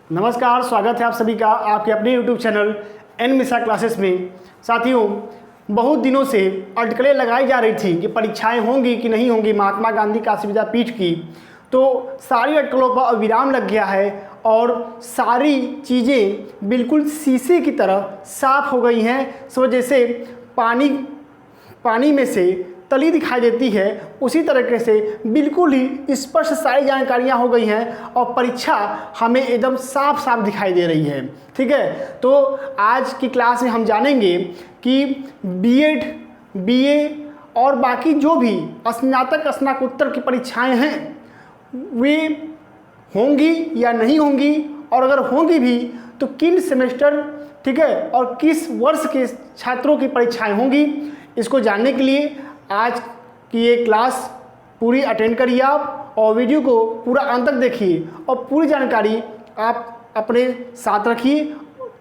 नमस्कार, स्वागत है आप सभी का आपके अपने YouTube channel N Mishra classes में। साथियों, बहुत दिनों से अटकलें लगाई जा रही थी कि परीक्षाएं होंगी कि नहीं होंगी महात्मा गांधी काशी विद्यापीठ की। तो सारी अटकलों पर अब विराम लग गया है और सारी चीज़ें बिल्कुल शीशे की तरह साफ हो गई हैं। इस वजह से पानी में से तली दिखाई देती है, उसी तरीके से बिल्कुल ही स्पष्ट सारी जानकारियाँ हो गई हैं और परीक्षा हमें एकदम साफ साफ दिखाई दे रही है। ठीक है, तो आज की क्लास में हम जानेंगे कि बीएड, बीए और बाकी जो भी स्नातक स्नातकोत्तर की परीक्षाएं हैं वे होंगी या नहीं होंगी, और अगर होंगी भी तो किन सेमेस्टर, ठीक है, और किस वर्ष के छात्रों की परीक्षाएं होंगी। इसको जानने के लिए आज की ये क्लास पूरी अटेंड करिए आप और वीडियो को पूरा अंत तक देखिए और पूरी जानकारी आप अपने साथ रखिए,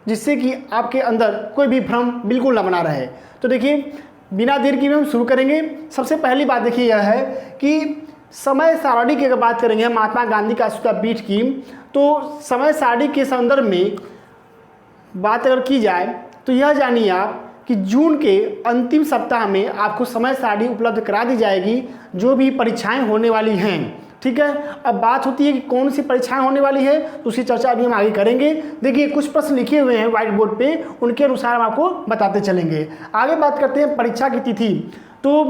जिससे कि आपके अंदर कोई भी भ्रम बिल्कुल न बना रहे। तो देखिए, बिना देर किए हम शुरू करेंगे। सबसे पहली बात देखिए यह है कि समय सारणी की अगर बात करेंगे महात्मा गांधी काशी विद्यापीठ की, तो समय सारणी के संदर्भ में बात अगर की जाए तो यह जानिए आप कि जून के अंतिम सप्ताह में आपको समय सारणी उपलब्ध करा दी जाएगी जो भी परीक्षाएं होने वाली हैं। ठीक है, अब बात होती है कि कौन सी परीक्षाएं होने वाली है, तो उसकी चर्चा अभी हम आगे करेंगे। देखिए, कुछ प्रश्न लिखे हुए हैं व्हाइट बोर्ड पे, उनके अनुसार हम आपको बताते चलेंगे। आगे बात करते हैं परीक्षा की तिथि। तो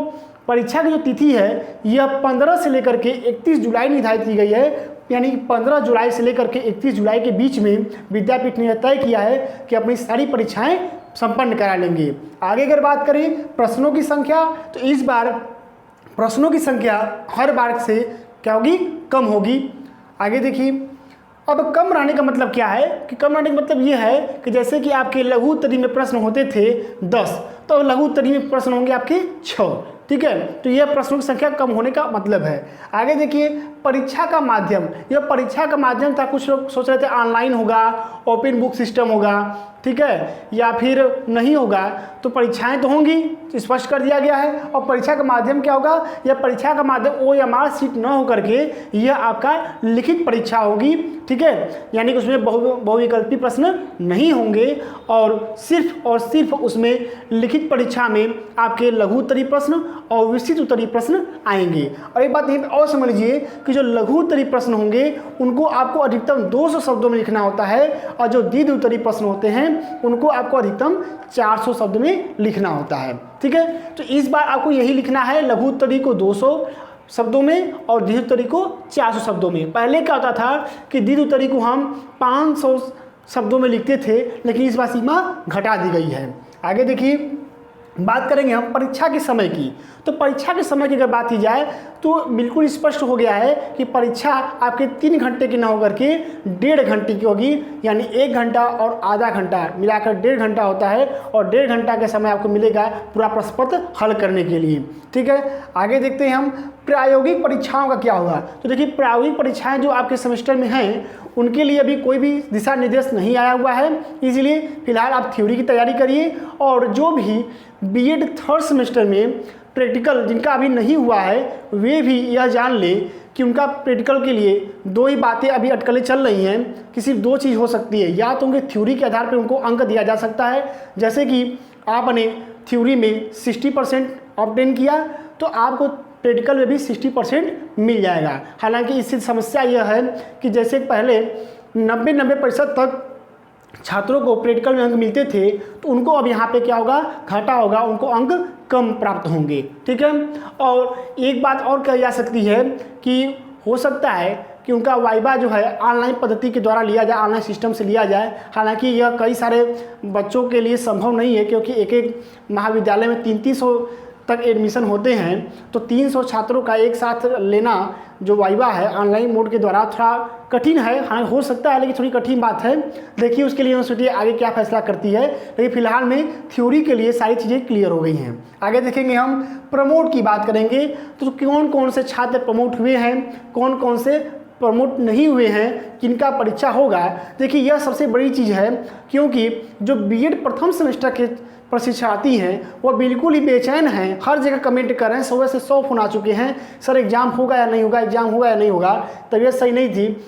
परीक्षा की जो तिथि है यह 15 से लेकर के 31 जुलाई निर्धारित की गई है, यानी 15 जुलाई से लेकर के 31 जुलाई के बीच में विद्यापीठ ने तय किया है कि अपनी सारी परीक्षाएं संपन्न करा लेंगे। आगे अगर बात करें प्रश्नों की संख्या, तो इस बार प्रश्नों की संख्या हर बार से क्या होगी, कम होगी। आगे देखिए, अब कम रहने का मतलब क्या है कि कम रहने का मतलब ये है कि जैसे कि आपके लघु उत्तरीय में प्रश्न होते थे 10, तो लघु उत्तरीय में प्रश्न होंगे आपके 6। ठीक है, तो यह प्रश्नों की संख्या कम होने का मतलब है। आगे देखिए, परीक्षा का माध्यम, यह परीक्षा का माध्यम था, कुछ लोग सोच रहे थे ऑनलाइन होगा, ओपन बुक सिस्टम होगा, ठीक है, या फिर नहीं होगा। तो परीक्षाएं तो होंगी, स्पष्ट कर दिया गया है। और परीक्षा का माध्यम क्या होगा, यह परीक्षा का माध्यम OMR शीट न होकर के यह आपका लिखित परीक्षा होगी। ठीक है, यानी कि उसमें बहुविकल्पी प्रश्न नहीं होंगे और सिर्फ उसमें लिखित परीक्षा में आपके लघु उत्तरीय प्रश्न और विस्तृत उत्तरीय प्रश्न आएंगे। और एक बात यहीं पर और समझ लीजिए कि जो लघु उत्तरीय प्रश्न होंगे उनको आपको अधिकतम 200 शब्दों में लिखना होता है, और जो दीर्घ उत्तरीय प्रश्न होते हैं उनको आपको अधिकतम 400 शब्द में लिखना होता है। ठीक है, तो इस बार आपको यही लिखना है, लघु उत्तरीय को 200 शब्दों में और दीर्घ उत्तरीय को 400 शब्दों में। पहले क्या होता था कि दीर्घ उत्तरीय को हम 500 शब्दों में लिखते थे, लेकिन इस बार सीमा घटा दी गई है। आगे देखिए, बात करेंगे हम परीक्षा के समय की। तो परीक्षा के समय की अगर बात की जाए तो बिल्कुल स्पष्ट हो गया है कि परीक्षा आपके 3 घंटे की ना होकर के 1.5 घंटे की होगी, यानी 1 घंटा और आधा घंटा मिलाकर 1.5 घंटा होता है, और 1.5 घंटा का समय आपको मिलेगा पूरा प्रश्न पत्र हल करने के लिए। ठीक है, आगे देखते हैं हम प्रायोगिक परीक्षाओं का क्या होगा। तो देखिए, प्रायोगिक परीक्षाएं जो आपके सेमेस्टर में हैं उनके लिए अभी कोई भी दिशा निर्देश नहीं आया हुआ है, इसलिए फिलहाल आप थ्योरी की तैयारी करिए। और जो भी बीएड 3rd सेमेस्टर में प्रैक्टिकल जिनका अभी नहीं हुआ है वे भी यह जान ले कि उनका प्रैक्टिकल के लिए 2 ही बातें अभी अटकलें चल रही हैं कि सिर्फ 2 चीज़ हो सकती है, या तो उनके थ्योरी के आधार पर उनको अंक दिया जा सकता है, जैसे कि आपने थ्योरी में 60% ऑब्टेन किया तो आपको प्रैक्टिकल में भी 60% मिल जाएगा। हालांकि इससे समस्या यह है कि जैसे पहले 90% तक छात्रों को प्रैक्टिकल में अंक मिलते थे, तो उनको अब यहाँ पे क्या होगा, घाटा होगा, उनको अंक कम प्राप्त होंगे। ठीक है, और एक बात और कही जा सकती है कि हो सकता है कि उनका वाइवा जो है ऑनलाइन पद्धति के द्वारा लिया जाए, ऑनलाइन सिस्टम से लिया जाए। हालांकि यह कई सारे बच्चों के लिए संभव नहीं है, क्योंकि एक महाविद्यालय में 300 तक एडमिशन होते हैं, तो 300 छात्रों का एक साथ लेना जो वाइवा है ऑनलाइन मोड के द्वारा थोड़ा कठिन है। हाँ, हो सकता है, लेकिन थोड़ी कठिन बात है। देखिए उसके लिए यूनिवर्सिटी आगे क्या फैसला करती है, लेकिन फिलहाल में थ्योरी के लिए सारी चीज़ें क्लियर हो गई हैं। आगे देखेंगे हम प्रमोट की बात करेंगे, तो कौन कौन से छात्र प्रमोट हुए हैं, कौन कौन से प्रमोट नहीं हुए हैं, किनका परीक्षा होगा। देखिए, यह सबसे बड़ी चीज़ है, क्योंकि जो बीएड प्रथम सेमेस्टर के प्रशिक्षार्थी हैं वो बिल्कुल ही बेचैन हैं, हर जगह कमेंट कर रहे हैं, 100 से 100 फोन आ चुके हैं, सर एग्ज़ाम होगा या नहीं होगा, एग्ज़ाम होगा या नहीं होगा। तबीयत सही नहीं थी,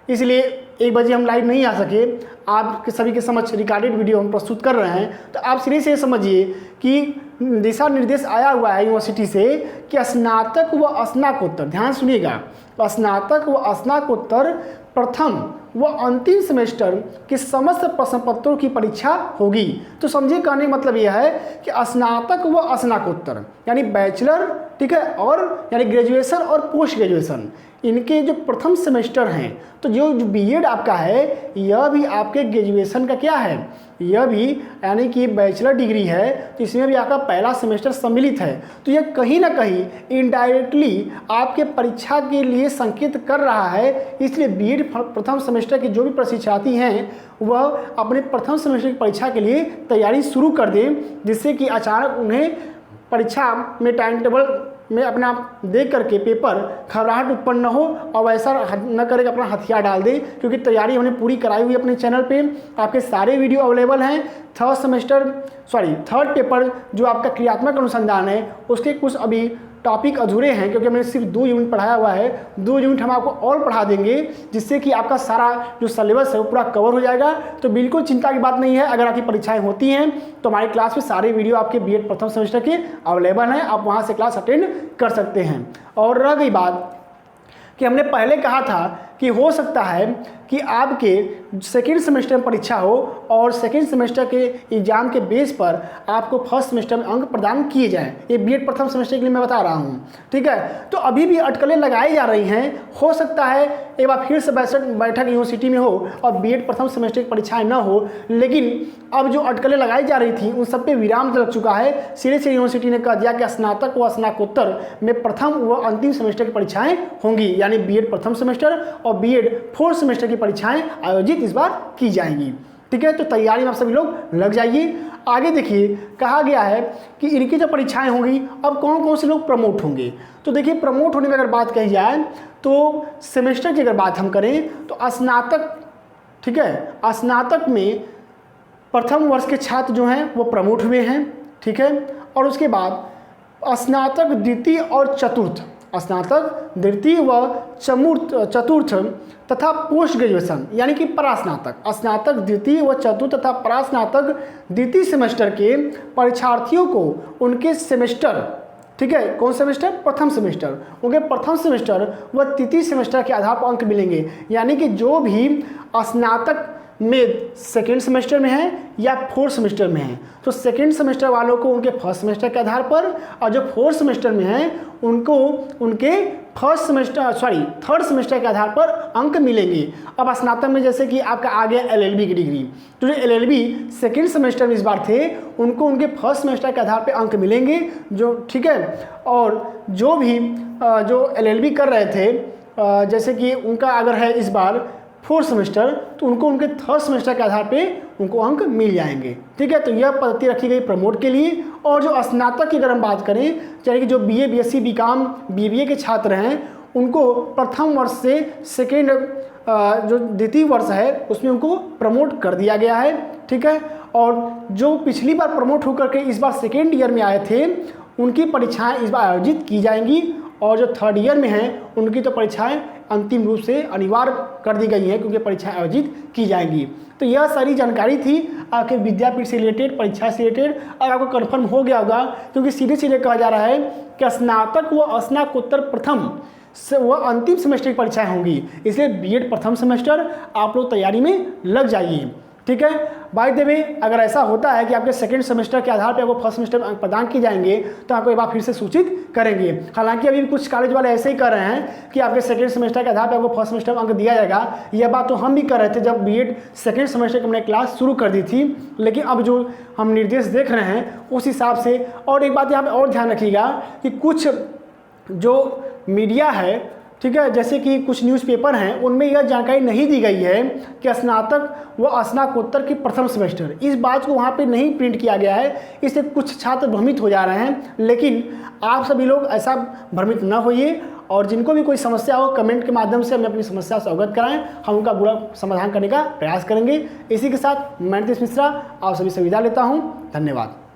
इसलिए 1 बजे हम लाइव नहीं आ सके, आपके सभी के समक्ष रिकॉर्डेड वीडियो हम प्रस्तुत कर रहे हैं, तो आप सिरे से समझिए कि दिशा निर्देश आया हुआ है यूनिवर्सिटी से कि स्नातक व स्नातकोत्तर, ध्यान सुनिएगा, स्नातक व स्नातकोत्तर प्रथम व अंतिम सेमेस्टर के समस्त प्रश्न पत्रों की परीक्षा होगी। तो समझिए, कहने का मतलब यह है कि स्नातक व स्नातकोत्तर यानी बैचलर, ठीक है, और यानी ग्रेजुएशन और पोस्ट ग्रेजुएशन, इनके जो प्रथम सेमेस्टर हैं, तो जो बीएड आपका है यह भी आपके ग्रेजुएशन का क्या है, यह भी यानी कि बैचलर डिग्री है, तो इसमें भी आपका पहला सेमेस्टर सम्मिलित है। तो यह कहीं ना कहीं इनडायरेक्टली आपके परीक्षा के लिए संकेत कर रहा है। इसलिए बीएड प्रथम सेमेस्टर के जो भी प्रशिक्षार्थी हैं वह अपने प्रथम सेमेस्टर की परीक्षा के लिए तैयारी शुरू कर दें, जिससे कि अचानक उन्हें परीक्षा में टाइम टेबल में अपना देख करके पेपर घबराहट उत्पन्न न हो और वैसा न करे कि अपना हथियार डाल दे, क्योंकि तैयारी हमने पूरी कराई हुई अपने चैनल पे। आपके सारे वीडियो अवेलेबल हैं। थर्ड पेपर जो आपका क्रियात्मक अनुसंधान है उसके कुछ अभी टॉपिक अधूरे हैं, क्योंकि हमने सिर्फ 2 यूनिट पढ़ाया हुआ है। 2 यूनिट हम आपको और पढ़ा देंगे, जिससे कि आपका सारा जो सिलेबस है वो पूरा कवर हो जाएगा। तो बिल्कुल चिंता की बात नहीं है। अगर आपकी परीक्षाएं होती हैं तो हमारी क्लास में सारे वीडियो आपके बीएड प्रथम सेमेस्टर के अवेलेबल हैं, आप वहां से क्लास अटेंड कर सकते हैं। और रह गई बात कि हमने पहले कहा था कि हो सकता है कि आपके सेकेंड सेमेस्टर में परीक्षा हो और सेकेंड सेमेस्टर के एग्जाम के बेस पर आपको फर्स्ट सेमेस्टर में अंक प्रदान किए जाएं। ये बीएड प्रथम सेमेस्टर के लिए मैं बता रहा हूँ, ठीक है। तो अभी भी अटकलें लगाई जा रही हैं। हो सकता है एक बार फिर से बैठक यूनिवर्सिटी में हो और बीएड प्रथम सेमेस्टर की परीक्षाएँ न हो, लेकिन अब जो अटकलें लगाई जा रही थी उन सब पे विराम लग चुका है। सिरे से यूनिवर्सिटी ने कह दिया कि स्नातक व स्नातकोत्तर में प्रथम व अंतिम सेमेस्टर की परीक्षाएँ होंगी, यानी बीएड प्रथम सेमेस्टर और बीएड फोर्थ सेमेस्टर की परीक्षाएं आयोजित इस बार की जाएंगी, ठीक है। तो तैयारी में आप सभी लोग लग जाइए। आगे देखिए, कहा गया है कि इनकी जो परीक्षाएं होंगी, अब कौन कौन से लोग प्रमोट होंगे। तो देखिए, प्रमोट होने की अगर बात कही जाए तो सेमेस्टर की अगर बात हम करें तो स्नातक, ठीक है, स्नातक में प्रथम वर्ष के छात्र जो हैं वो प्रमोट हुए हैं, ठीक है। और उसके बाद स्नातक द्वितीय और चतुर्थ, स्नातक द्वितीय व चतुर्थ तथा पोस्ट ग्रेजुएशन यानी कि परास्नातक, स्नातक द्वितीय व चतुर्थ तथा परास्नातक द्वितीय सेमेस्टर के परीक्षार्थियों को उनके सेमेस्टर, ठीक है, कौन सेमेस्टर, प्रथम सेमेस्टर, उनके प्रथम सेमेस्टर व तृतीय सेमेस्टर के आधार पर अंक मिलेंगे। यानी कि जो भी स्नातक में सेकेंड सेमेस्टर में है या फोर्थ सेमेस्टर में है, तो सेकेंड सेमेस्टर वालों को उनके फर्स्ट सेमेस्टर के आधार पर, और जो फोर्थ सेमेस्टर में है उनको उनके थर्ड सेमेस्टर के आधार पर अंक मिलेंगे। अब स्नातक में जैसे कि आपका आ गया एलएलबी की डिग्री, तो जो एलएलबी सेकेंड सेमेस्टर में इस बार थे उनको उनके फर्स्ट सेमेस्टर के आधार पर अंक मिलेंगे, जो, ठीक है। और जो भी जो एलएलबी कर रहे थे, जैसे कि उनका अगर है इस बार फोर्थ सेमेस्टर, तो उनको उनके थर्ड सेमेस्टर के आधार पे उनको अंक मिल जाएंगे, ठीक है। तो यह पद्धति रखी गई प्रमोट के लिए। और जो स्नातक की अगर हम बात करें, चाहे कि जो बीए, बीएससी, बीकॉम, बीबीए के छात्र हैं, उनको प्रथम वर्ष से सेकेंड जो द्वितीय वर्ष है उसमें उनको प्रमोट कर दिया गया है, ठीक है। और जो पिछली बार प्रमोट होकर के इस बार सेकेंड ईयर में आए थे उनकी परीक्षाएँ इस बार आयोजित की जाएंगी, और जो थर्ड ईयर में हैं उनकी तो परीक्षाएं अंतिम रूप से अनिवार्य कर दी गई हैं, क्योंकि परीक्षाएं आयोजित की जाएंगी। तो यह सारी जानकारी थी आपके विद्यापीठ से रिलेटेड, परीक्षा से रिलेटेड। और आपको कन्फर्म हो गया होगा, क्योंकि सीधे सीधे कहा जा रहा है कि स्नातक व स्नातकोत्तर प्रथम व अंतिम सेमेस्टर की परीक्षाएं होंगी, इसलिए बीएड प्रथम सेमेस्टर आप लोग तैयारी में लग जाइए, ठीक है। बाय द वे, अगर ऐसा होता है कि आपके सेकंड सेमेस्टर के आधार पर आपको फर्स्ट सेमेस्टर में अंक प्रदान किए जाएंगे तो आपको एक बार फिर से सूचित करेंगे। हालांकि अभी भी कुछ कॉलेज वाले ऐसे ही कर रहे हैं कि आपके सेकंड सेमेस्टर के आधार पर आपको फर्स्ट सेमेस्टर में अंक दिया जाएगा। यह बात तो हम भी कर रहे थे जब बीएड सेकंड सेमेस्टर की हमने क्लास शुरू कर दी थी, लेकिन अब जो हम निर्देश देख रहे हैं उस हिसाब से। और एक बात यहाँ पर और ध्यान रखिएगा कि कुछ जो मीडिया है, ठीक है, जैसे कि कुछ न्यूज़पेपर हैं, उनमें यह जानकारी नहीं दी गई है कि स्नातक व स्नातकोत्तर की प्रथम सेमेस्टर, इस बात को वहाँ पे नहीं प्रिंट किया गया है, इससे कुछ छात्र भ्रमित हो जा रहे हैं। लेकिन आप सभी लोग ऐसा भ्रमित न होइए, और जिनको भी कोई समस्या हो कमेंट के माध्यम से हमें अपनी समस्या से अवगत कराएं, हम उनका पूरा समाधान करने का प्रयास करेंगे। इसी के साथ मैं नीतीश मिश्रा आप सभी से विदा लेता हूँ। धन्यवाद।